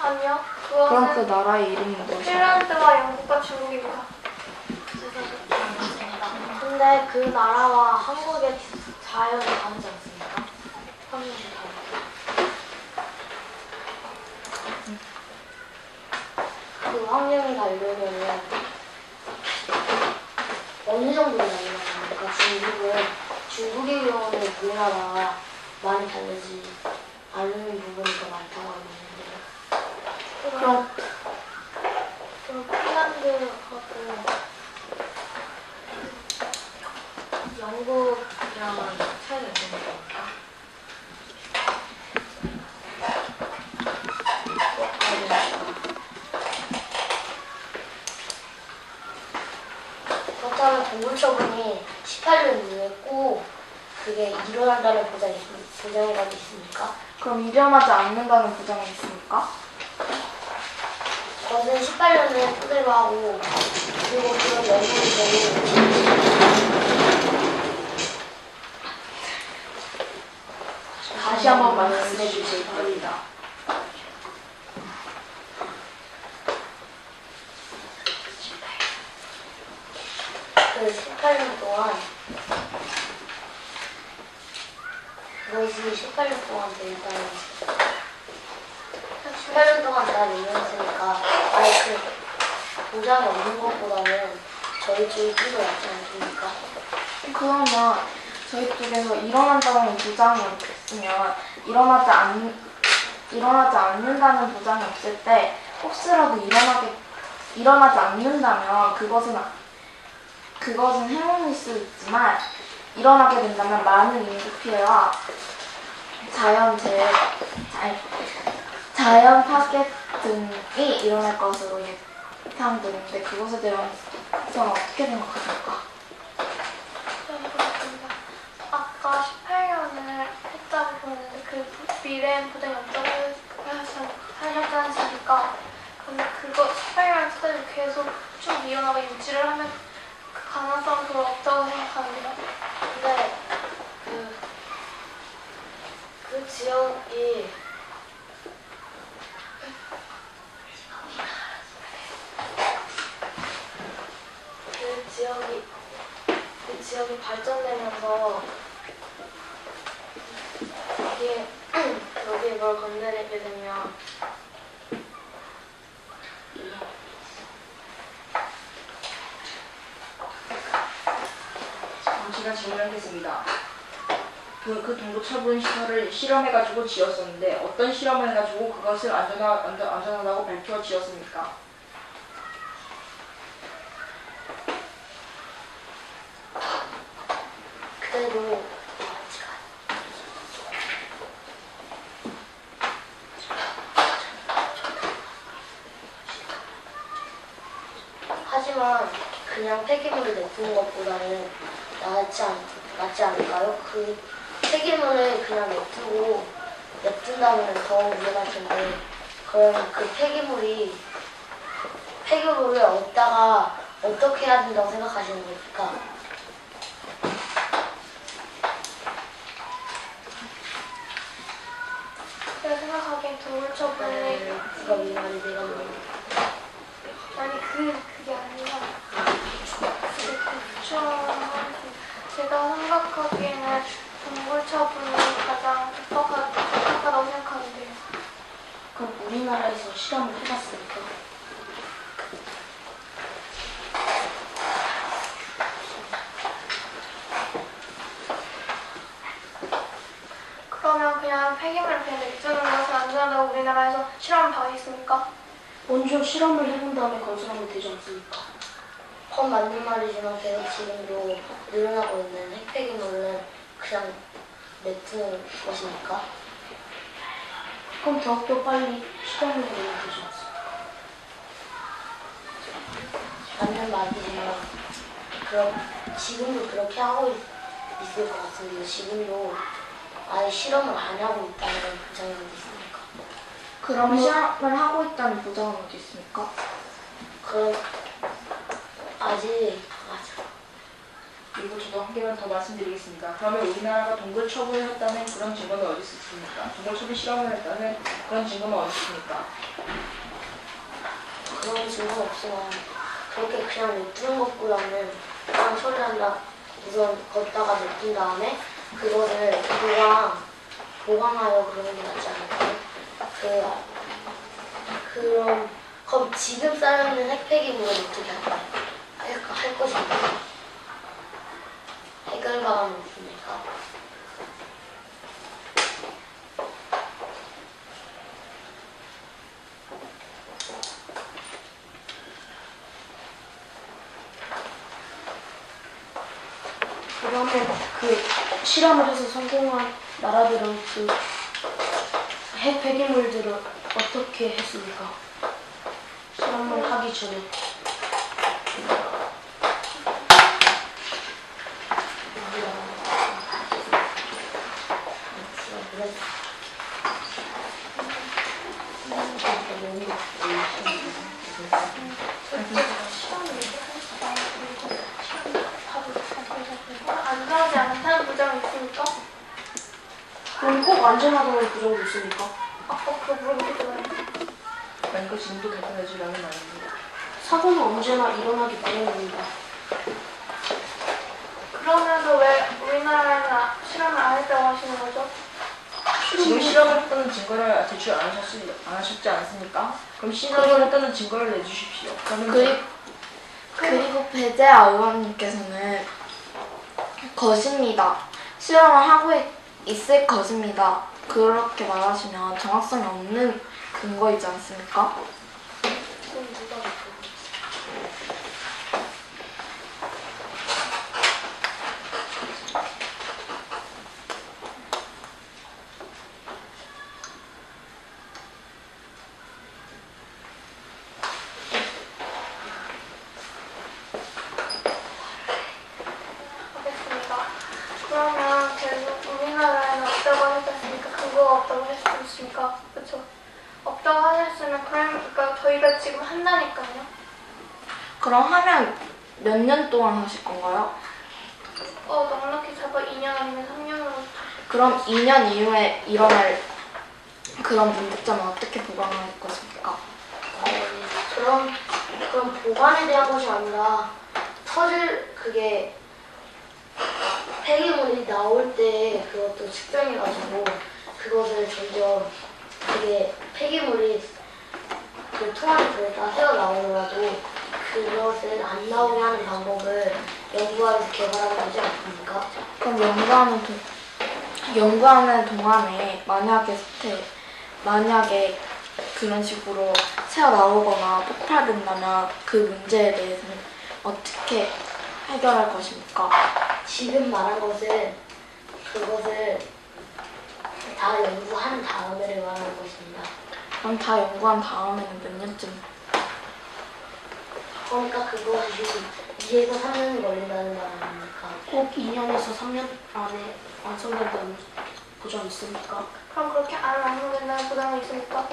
[SPEAKER 4] 아니요,
[SPEAKER 1] 그럼 그
[SPEAKER 4] 그것은
[SPEAKER 1] 나라의 이름은 무엇이에요?
[SPEAKER 4] 핀란드와 영국과 중국입니다.
[SPEAKER 3] 근데 그 나라와 한국의 자연이 다르지 않습니까? 환경이 다르죠. 그 환경이 다르려면 어느 정도 다르냐 합니까? 중국의 경우는 우리나라 많이 다르지 않은 부분이 더 많다고 하고 있는데
[SPEAKER 1] 그럼
[SPEAKER 4] 핀란드하고
[SPEAKER 3] 영국이랑은 차이가 있는 겁니까? 그렇다면 동물처분이 18년 이후에 꼭 그게 일어난다는 보장이라도 있습니까?
[SPEAKER 1] 그럼 일어나지 않는다는 보장이 있습니까?
[SPEAKER 3] 거진 18년을 토대로 하고 그리고 그런 연구를
[SPEAKER 1] 다시 한번 말씀해 주시기 바랍니다.
[SPEAKER 3] 그 18년 동안 그것이 18년 동안 일단 18년 동안 다 밀렸으니까 아예 그 보장이 없는 것보다는 저희 쪽이 좀 더 낫지 않습니까?
[SPEAKER 1] 그러면 저희 쪽에서 일어난다는 보장이 없으면 일어나지 않는다는 보장이 없을 때 혹시라도 일어나지 않는다면 그것은 행운일 수 있지만 일어나게 된다면 많은 인구 피해와 자연 파괴 등이 일어날 것으로 예상되는데 그것에 대해서는 어떻게 생각하십니까?
[SPEAKER 4] 아까 18년을 했다고 보는데 그 미래엔 보장이 없다고 하셨으니까 근데 그거 18년 스타일 계속 쭉 이어나가 유지를 하면 그 가능성은 별로 없다고 생각하는데요.
[SPEAKER 3] 근데 그 지역이 그 지역이 발전되면서 여기에 뭘 건드리게 되면
[SPEAKER 2] 제가 질문하겠습니다. 그 동굴 처분 시설을 실험해가지고 지었었는데 어떤 실험을 해가지고 그것을 안전하다고 밝혀 지었습니까?
[SPEAKER 3] 그대로 하지만 그냥 폐기물을 내뿜는 것보다는 낫지 않을까요? 그 폐기물을 그냥 냅둔다면 더 위험할 텐데 그럼 그 폐기물을 얻다가 어떻게 해야 된다고 생각하시는 겁니까?
[SPEAKER 4] 제가 생각하기엔 동물 처분이
[SPEAKER 3] 누가 위험하니 내가 위험하니
[SPEAKER 4] 아니 그게 아니라 제가 생각하기에는 동물 처분이 가장 적합하다고 생각하는데요.
[SPEAKER 1] 그럼 우리나라에서 실험을 해봤습니까?
[SPEAKER 4] 그러면 그냥 폐기물을 그냥 냅두는 것은 안전하다고 우리나라에서 실험을 하겠습니까?
[SPEAKER 1] 먼저 실험을 해본 다음에 건설하면 되지 않습니까?
[SPEAKER 3] 헌 맞는 말이지만 계속 지금도 늘어나고 있는 핵폐기물은 그냥 냅두는 것이니까
[SPEAKER 1] 그럼 더욱더 빨리 실험을 해보면 되지 않습니까?
[SPEAKER 3] 맞는 말이지만 지금도 그렇게 하고 있을 것 같은데 지금도 아예 실험을 안 하고 있다는 보장이 어디 있습니까?
[SPEAKER 1] 그럼 실험을 하고 있다는 보장은 어디 있습니까?
[SPEAKER 3] 그럼 아직
[SPEAKER 2] 그리고 저도 한 개만 더 말씀드리겠습니다. 그러면 우리나라가 동굴 처분을 했다는 그런 증거는 어디 있습니까? 동굴 처분 실험을 했다는 그런 증거는 어디 있습니까?
[SPEAKER 3] 그런 증거 없지만 그렇게 그냥 냅두는 것보다는 그냥 처리한다 우선 걷다가 냅둔 다음에 그거를 보강하여 그러는 게 낫지 않을까요? 그럼 지금 쌓여있는 핵폐기물을 어떻게 할 것입니까? 해결 방안은 없습니까?
[SPEAKER 1] 그러면 그 실험을 해서 성공한 나라들은 그 핵 폐기물들을 어떻게 했습니까? 실험을 하기 전에.
[SPEAKER 3] 안전하다는 부정도 있습니까?
[SPEAKER 4] 아까 그거 물어보잖아요.
[SPEAKER 2] 그러니까 지금도 답변해주라는 말입니다.
[SPEAKER 3] 사고는 언제나 일어나기 마련입니다.
[SPEAKER 4] 그러면서 왜 우리나라에는 실험을 안 했다고 하시는 거죠?
[SPEAKER 2] 지금 실험을 했다는 증거를 제출 안 하셨지 않습니까? 그럼 실험을 했다는 증거를 내주십시오.
[SPEAKER 1] 그리고 배재아 의원님께서는 것입니다. 실험을 하고 있을 것입니다. 그렇게 말하시면 정확성이 없는 근거이지 않습니까?
[SPEAKER 3] 그럼 누가 맞고?
[SPEAKER 4] 알겠습니다. 그러면 계속 우리나라에는 없다고 하셨으니까 근거가 없다고 하셨으니까 그렇죠? 없다고 하셨으면 그러니까 저희가 지금 한다니까요.
[SPEAKER 1] 그럼 하면 몇 년 동안 하실 건가요?
[SPEAKER 4] 넉넉히 잡아 2년 아니면 3년으로.
[SPEAKER 1] 그럼 2년 이후에 일어날 그런 문제점은 어떻게 보강할 것입니까?
[SPEAKER 3] 그럼 보관에 대한 것이 아니라 그게 폐기물이 나올 때 그것도 측정해가지고 그것을 점점 그게 폐기물이 그 통 안에 들어있다 헤어나오더라도 그것을 안 나오게 하는 방법을 연구하면서 개발하면 되지 않습니까?
[SPEAKER 1] 그럼 연구하는 동안에 만약에 그런 식으로 새어 나오거나 폭발된다면 그 문제에 대해서는 어떻게 해결할 것입니까?
[SPEAKER 3] 지금 말한 것은 그것을 다 연구한 다음에를 말하는 것입니다.
[SPEAKER 1] 그럼 다 연구한 다음에는 몇 년쯤?
[SPEAKER 3] 그러니까 그것이 2에서 3년이 걸린다는 말 아닙니까? 꼭 2년에서 3년 안에 완성된다는 보장 있습니까?
[SPEAKER 4] 그럼 그렇게 안 완성된다는 보장이 있습니까?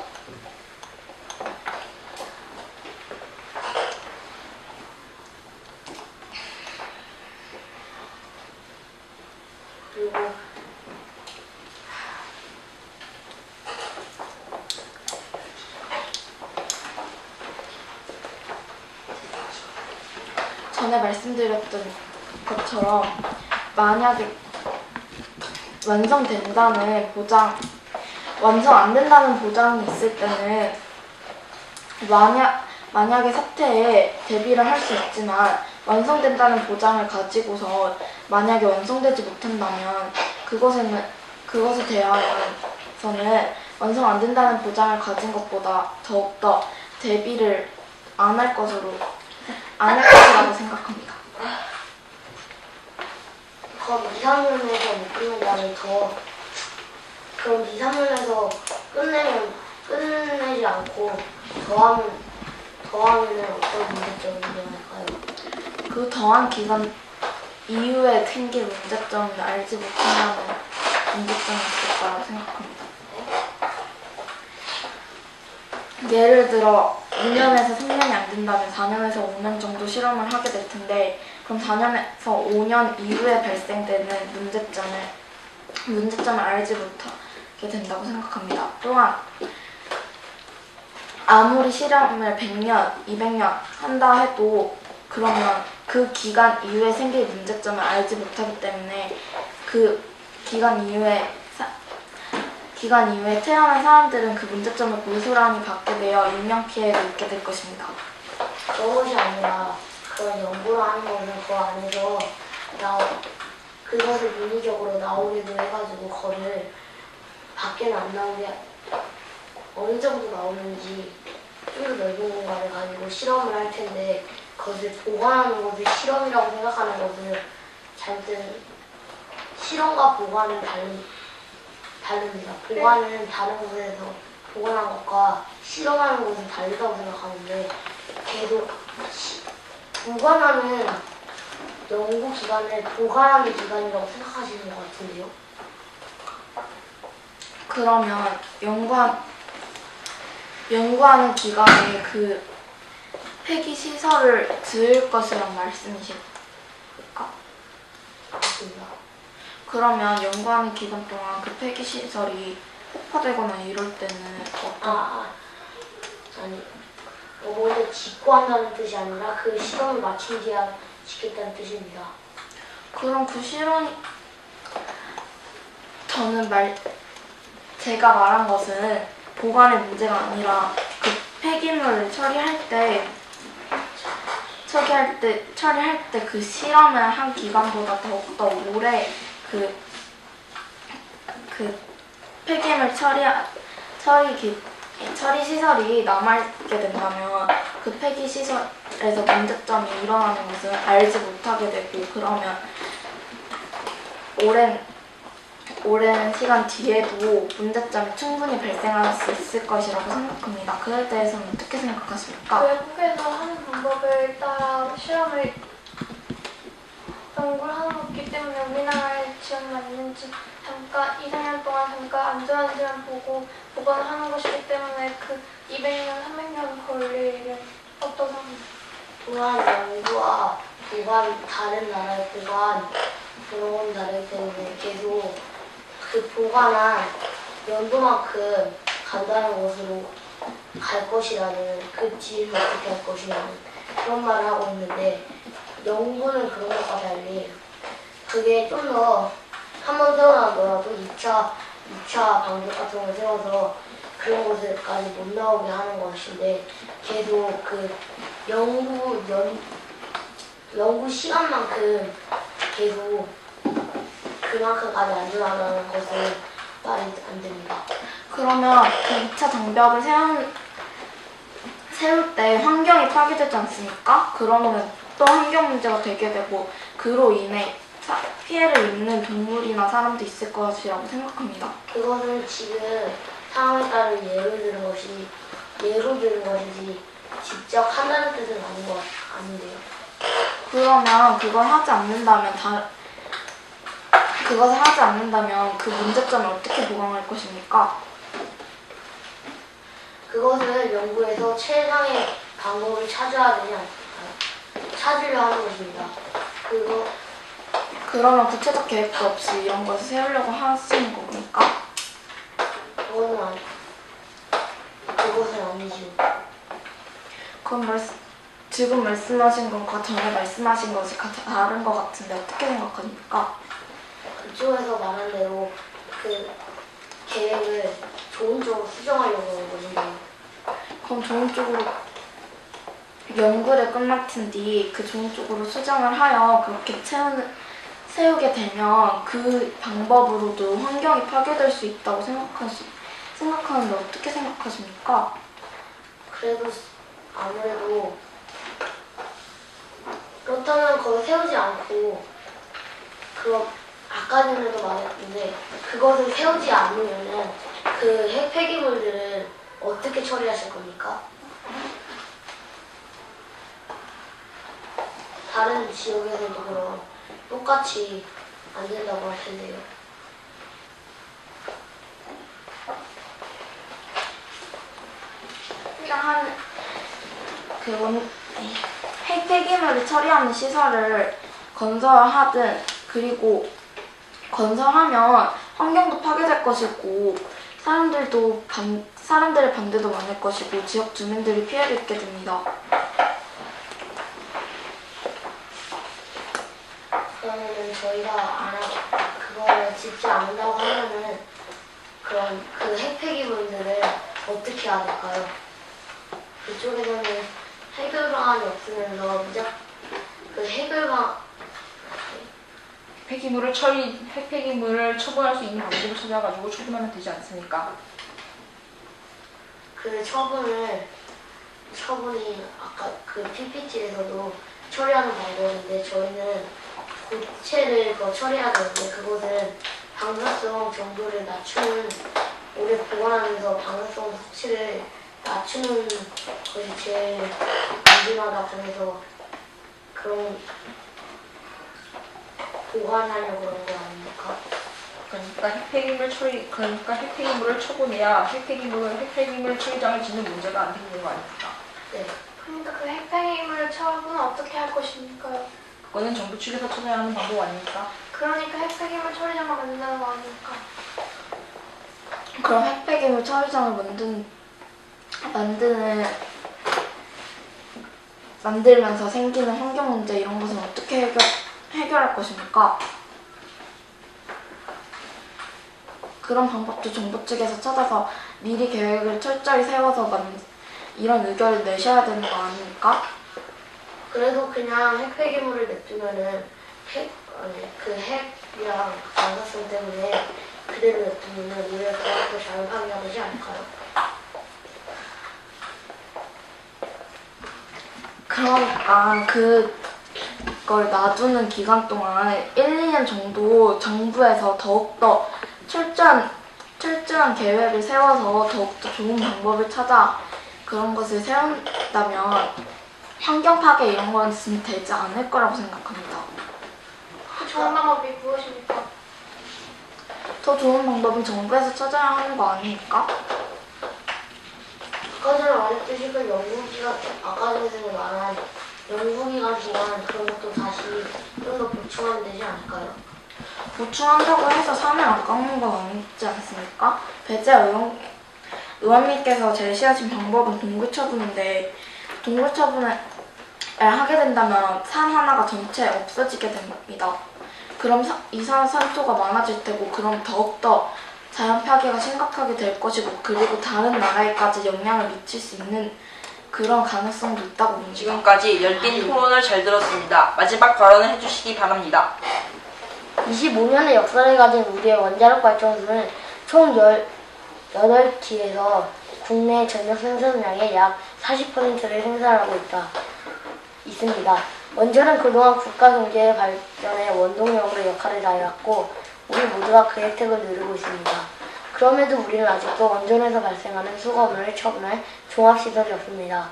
[SPEAKER 3] 그리고
[SPEAKER 1] 전에 말씀드렸던 것처럼 만약에 완성 안 된다는 보장이 있을 때는 만약에 사태에 대비를 할 수 있지만 완성된다는 보장을 가지고서 만약에 완성되지 못한다면 그것에 대하여서는 완성 안 된다는 보장을 가진 것보다 더욱더 대비를 안 할 것이라고 생각합니다.
[SPEAKER 3] 그럼 2, 3년에서 못 끝낸다면 그럼 2, 3년에서 끝내지 않고 더하면은 어떤 문제점이 일어날까요?
[SPEAKER 1] 그 더한 기간 이후에 생길 문제점을 알지 못한다는 문제점이 있을 거라고 생각합니다. 예를 들어 2년에서 3년이 안 된다면 4년에서 5년 정도 실험을 하게 될 텐데 그럼 4년에서 5년 이후에 발생되는 문제점을 알지 못하게 된다고 생각합니다. 또한 아무리 실험을 100년, 200년 한다 해도 그러면 그 기간 이후에 생길 문제점을 알지 못하기 때문에 그 기간 이후에 태어난 사람들은 그 문제점을 고스란히 받게 되어 인명피해를 입게 될 것입니다.
[SPEAKER 3] 그것이 아니라 그런 연구를 하는 것은 그 안에서 그것을 인위적으로 나오기도 해가지고 그거를 밖에는 안 나오게 어느 정도 나오는지 좀 더 넓은 공간을 가지고 실험을 할 텐데 그것을 보관하는 것을 실험이라고 생각하는 것은 잘못된 실험과 보관은 다릅니다. 보관은 다른 곳에서 보관한 것과 실험하는 것은 다르다고 생각하는데 계속 보관하는 연구기관을 보관하는 기관이라고 생각하시는 것 같은데요?
[SPEAKER 1] 그러면 연구하는 기관에 그 폐기 시설을 지을 것이란 말씀이실까?
[SPEAKER 3] 맞습니다.
[SPEAKER 1] 그러면 연구하는 기간 동안 그 폐기 시설이 폭파되거나 이럴 때는 어떤
[SPEAKER 3] 아니 먼저 짓고 한다는 뜻이 아니라 그 실험을 마친 뒤에 짓겠다는 뜻입니다.
[SPEAKER 1] 그럼 그 실험이 제가 말한 것은 보관의 문제가 아니라 그 폐기물을 처리할 때 그 실험을 한 기간보다 더욱더 오래 그 폐기물 처리 시설이 남아있게 된다면 그 폐기 시설에서 문제점이 일어나는 것은 알지 못하게 되고, 그러면 오랜 시간 뒤에도 문제점이 충분히 발생할 수 있을 것이라고 생각합니다. 그에 대해서는 어떻게 생각하십니까?
[SPEAKER 4] 외국에서 하는 방법을 따라 실험을 연구를 하는 거기 때문에 우리나라에 지원이 맞는지 잠깐 2~4년 동안 잠깐 안전한지만 보고 보관을 하는 것이기 때문에 그 200년, 300년 걸릴 일은 없다고 합니다.
[SPEAKER 3] 또한 연구와 보관, 다른 나라의 보관 그런 다르기 때문에 계속 그 보관한 연도만큼 간다는 곳으로 갈 것이라는, 그 뒤를 어떻게 할 것이라는 그런 말을 하고 있는데, 연구는 그런 것과 달리 그게 좀 더 한 번 세워나더라도 2차 방법 같은 걸 세워서 그런 곳에까지 못 나오게 하는 것인데, 계속 그 연구 시간만큼 계속 그만큼까지 안전하다는 것은 말이 안 됩니다.
[SPEAKER 1] 그러면 그 2차 장벽을 세울 때 환경이 파괴되지 않습니까? 그러면 또 환경 문제가 되게 되고, 그로 인해 피해를 입는 동물이나 사람도 있을 것이라고 생각합니다.
[SPEAKER 3] 그거는 지금 상황에 따른 예로 드는 것이지 직접 한다는 뜻은 아닌 것 아닌데요.
[SPEAKER 1] 그러면 그것을 하지 않는다면 그 문제점을 어떻게 보강할 것입니까?
[SPEAKER 3] 그것을 연구해서 최상의 방법을 찾으려 하는 것입니다.
[SPEAKER 1] 그러면 구체적 계획도 없이 이런 것을 세우려고 하시는 겁니까?
[SPEAKER 3] 그것은 아니죠.
[SPEAKER 1] 그럼 지금 말씀하신 것과 전에 말씀하신 것이 다른 것 같은데 어떻게 생각하십니까?
[SPEAKER 3] 그쪽에서 말한 대로 그 계획을 좋은 쪽으로 수정하려고 하는 것인데요.
[SPEAKER 1] 그럼 좋은 쪽으로 연구를 끝마친 뒤 그 좋은 쪽으로 수정을 하여 그렇게 세우게 되면 그 방법으로도 환경이 파괴될 수 있다고 생각하는데 어떻게 생각하십니까?
[SPEAKER 3] 그래도 아무래도 그렇다면 거기 세우지 않고 아까 전에도 말했는데 그것을 세우지 않으면은 그 핵폐기물들을 어떻게 처리하실 겁니까? 다른 지역에서도 그럼 똑같이 안 된다고 할 텐데요.
[SPEAKER 1] 핵폐기물을 처리하는 시설을 건설하든, 그리고 건설하면 환경도 파괴될 것이고 사람들의 반대도 많을 것이고 지역 주민들이 피해를 입게 됩니다.
[SPEAKER 3] 그러면은 저희가 그거를 짓지 않는다고 하면은 그럼 그 핵폐기물들을 어떻게 해야 될까요? 그쪽에서는 해결 방안이 없으면서 그 해결 방안
[SPEAKER 2] 핵폐기물을 처분할 수 있는 방법을 찾아가지고 처분하면 되지 않습니까?
[SPEAKER 3] 그 처분이 아까 그 PPT에서도 처리하는 방법인데, 저희는 고체를 처리해야 되는데 그것은 방사성 정도를 낮추는, 오래 보관하면서 방사성 수치를 낮추는 것이 제일 안전하다고 해서 그런 보관하려고 그런 거 아닙니까?
[SPEAKER 2] 그러니까 핵폐기물을 처분해야 핵폐기물 처리장을 짓는 문제가 안 생기는 거 아닙니까?
[SPEAKER 3] 네.
[SPEAKER 4] 그러니까 그 핵폐기물 처분은 어떻게 할 것입니까?
[SPEAKER 2] 그거는 정부 측에서 찾아야 하는 방법 아닙니까?
[SPEAKER 4] 그 그러니까 핵폐기물 처리장을 만든다는 거 아닙니까?
[SPEAKER 1] 그럼 핵폐기물 처리장을 만들면서 생기는 환경 문제 이런 것은 어떻게 해결할 것입니까? 그런 방법도 정부 측에서 찾아서 미리 계획을 철저히 세워서 이런 의견을 내셔야 되는 거 아닙니까?
[SPEAKER 3] 그래도 그냥 핵폐기물을 냅두면은 그 핵이랑 방사성 때문에 그대로 냅두면은 우리가 그만큼 자연 파괴가 되지 않을까요?
[SPEAKER 1] 그러니까 그걸 놔두는 기간 동안 1, 2년 정도 정부에서 더욱더 철저한 계획을 세워서 더욱더 좋은 방법을 찾아 그런 것을 세운다면 환경 파괴 이런 것은 되지 않을 거라고 생각합니다.
[SPEAKER 4] 그 좋은 방법이 무엇입니까?
[SPEAKER 1] 더 좋은 방법은 정부에서 찾아야 하는 거 아닙니까?
[SPEAKER 3] 아까 전에 말했듯이 그 연구기간, 아까 전에 말한 연구기간 동안 그런 것도 다시 좀 더 보충하면 되지 않을까요?
[SPEAKER 1] 보충한다고 해서 산을 안 깎는 건 아니지 않습니까? 배재 의원님께서 제시하신 방법은 동굴처분인데 동굴처분을 하게 된다면 산 하나가 전체 없어지게 됩니다. 그럼 이산화탄소가 많아질 테고 그럼 더욱더 자연 파괴가 심각하게 될 것이고 그리고 다른 나라에까지 영향을 미칠 수 있는 그런 가능성도 있다고 봅니다.
[SPEAKER 2] 지금까지 열띤 토론을 잘 들었습니다. 마지막 발언을 해주시기 바랍니다.
[SPEAKER 3] 25년의 역사를 가진 우리의 원자력 발전소는 총 18기에서 국내 전력 생산량의 약 40%를 생산하고 있습니다. 원전은 그동안 국가 경제 발전의 원동력으로 역할을 다해왔고 우리 모두가 그 혜택을 누리고 있습니다. 그럼에도 우리는 아직도 원전에서 발생하는 수거물을 처분할 종합시설이 없습니다.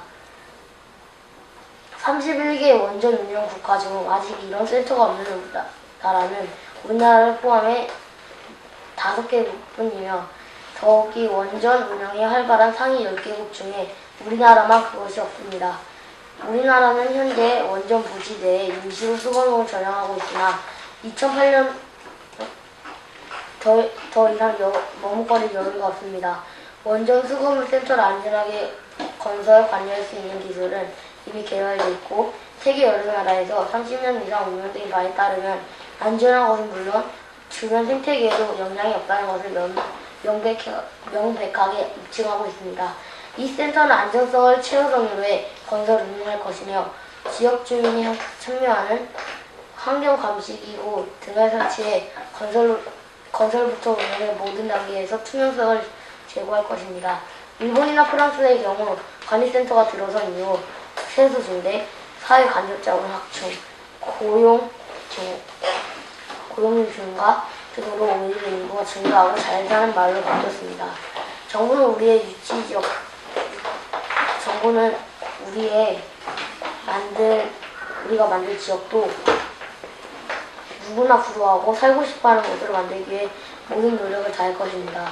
[SPEAKER 3] 31개의 원전 운영 국가 중 아직 이런 센터가 없는 나라는 우리나라를 포함해 5개국뿐이며 더욱이 원전 운영이 활발한 상위 10개국 중에 우리나라만 그것이 없습니다. 우리나라는 현재 원전 부지 내에 임시로 수거물을 저장하고 있으나 2008년 더 이상 머뭇거릴 여유가 없습니다. 원전 수거물 센터를 안전하게 관리할 수 있는 기술은 이미 개발되어 있고 세계 여러 나라에서 30년 이상 운영된 바에 따르면 안전한 것은 물론 주변 생태계에도 영향이 없다는 것을 명백하게 입증하고 있습니다. 이 센터는 안전성을 최우선으로 해 건설 운영할 것이며 지역 주민이 참여하는 환경감시기구 등을 설치해 건설부터 운영의 모든 단계에서 투명성을 제고할 것입니다. 일본이나 프랑스의 경우 관리센터가 들어선 이후 세수 증대, 사회 간접자원 확충, 고용률 증가 등으로 오히려 인구가 증가하고 잘 사는 마을로 바뀌었습니다. 정부는 우리가 만들 지역도 누구나 부러워하고 살고 싶어하는 곳으로 만들기 위해 모든 노력을 다할 것입니다.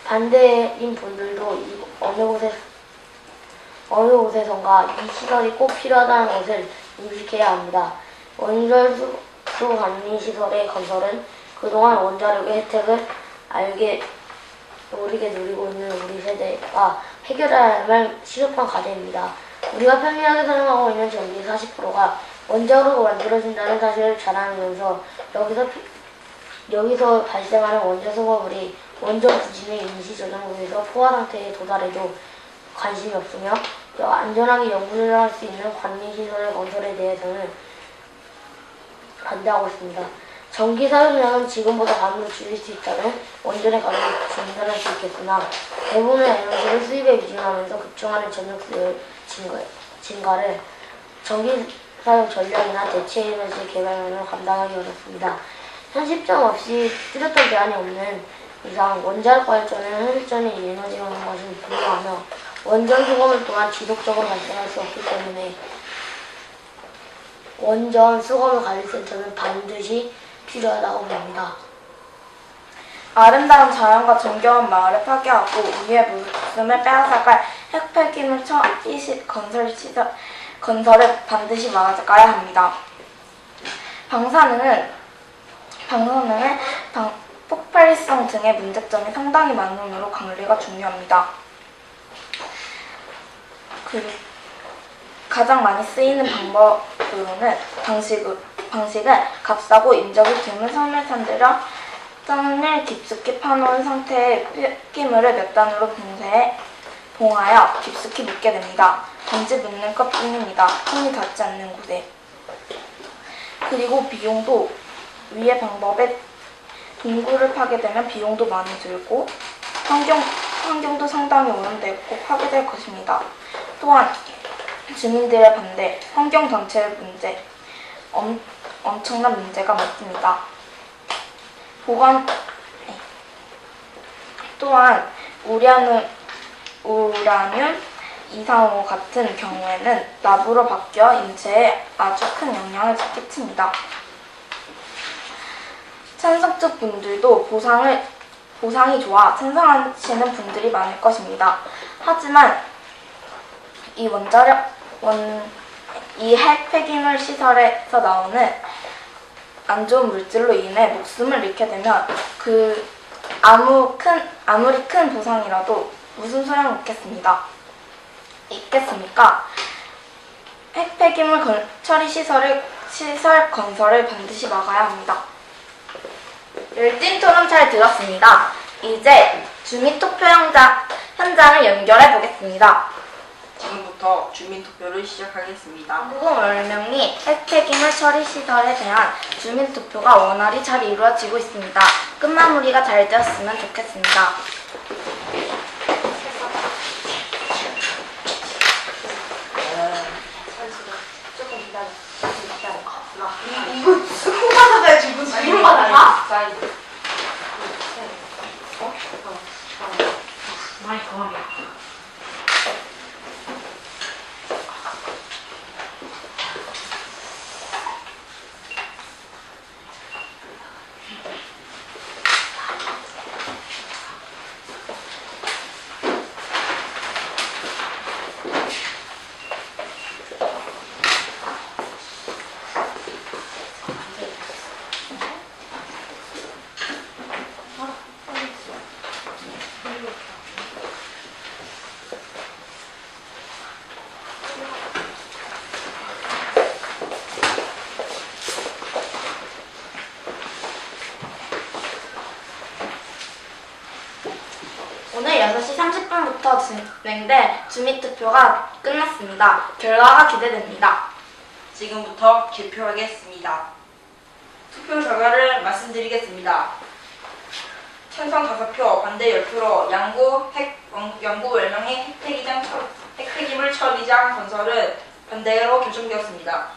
[SPEAKER 3] 반대인 분들도 어느 곳에선가 이 시설이 꼭 필요하다는 것을 인식해야 합니다. 원전 수거 관리 시설의 건설은 그동안 원자력의 혜택을 모르게 누리고 있는 우리 세대가 해결해야 할 시급한 과제입니다. 우리가 편리하게 사용하고 있는 전기의 40%가 원자로로 만들어진다는 사실을 자랑하면서 여기서 발생하는 원전 수거물이 원전 부진의 임시 저장고에서 포화 상태에 도달해도 관심이 없으며 안전하게 연구를 할 수 있는 관리시설의 건설에 대해서는 반대하고 있습니다. 전기 사용량은 지금보다 반으로 줄일 수 있다면 원전의 가격이 중단할 수 있겠으나 대부분의 에너지를 수입에 위주하면서 급증하는 전력 수요 증가를 전기 사용 전략이나 대체 에너지 개발만으로 감당하기 어렵습니다. 현실성 없이 뚜렷한 대안이 없는 이상 원자력 발전은 현실적인 에너지가 오는 것은 불가하며 원전 수거물 또한 지속적으로 발생할 수 없기 때문에 원전 수거물 관리센터는 반드시 필요하다고 봅니다.
[SPEAKER 1] 아름다운 자연과 정겨운 마을을 파괴하고 우리의 목숨을 빼앗아갈 핵폐기물 건설 시설 건설을 반드시 막아가야 합니다. 방사능은 폭발성 등의 문제점이 상당히 많으므로 관리가 중요합니다. 그리고 가장 많이 쓰이는 방식은 값싸고 인적이 드문 섬을 깊숙이 파놓은 상태의 폐기물을 몇 단으로 봉하여 깊숙이 묻게 됩니다. 단지 묻는 것 뿐입니다. 손이 닿지 않는 곳에. 그리고 비용도 위의 방법에 동굴을 파게 되면 비용도 많이 들고 환경도 상당히 오염되고 파괴될 것입니다. 또한 주민들의 반대, 환경단체의 문제, 엄청난 문제가 많습니다. 또한 우라늄 235 같은 경우에는 납으로 바뀌어 인체에 아주 큰 영향을 끼칩니다. 찬성적 분들도 보상이 좋아 찬성하시는 분들이 많을 것입니다. 하지만 이 핵 폐기물 시설에서 나오는 안 좋은 물질로 인해 목숨을 잃게 되면 아무리 큰 보상이라도 무슨 소용 있겠습니까? 핵 폐기물 처리 시설 건설을 반드시 막아야 합니다. 열띤 토론 잘 들었습니다. 이제 주민투표 현장을 연결해 보겠습니다.
[SPEAKER 2] 지금부터 주민투표를 시작하겠습니다.
[SPEAKER 1] 한국 월명리 핵 폐기물 처리 시설에 대한 주민투표가 원활히 잘 이루어지고 있습니다. 끝마무리가 잘 되었으면 좋겠습니다.
[SPEAKER 3] 조금 기다려.
[SPEAKER 2] 이거 스쿠버 받아야 지금
[SPEAKER 3] 스쿠버 받아야?
[SPEAKER 5] 많이 강하게.
[SPEAKER 1] 오늘 6시 30분부터 진행된 주민투표가 끝났습니다. 결과가 기대됩니다.
[SPEAKER 2] 지금부터 개표하겠습니다. 투표 결과를 말씀드리겠습니다. 찬성 5표, 반대 10%, 양구 월명리 핵 폐기물 처리장 건설은 반대로 결정되었습니다.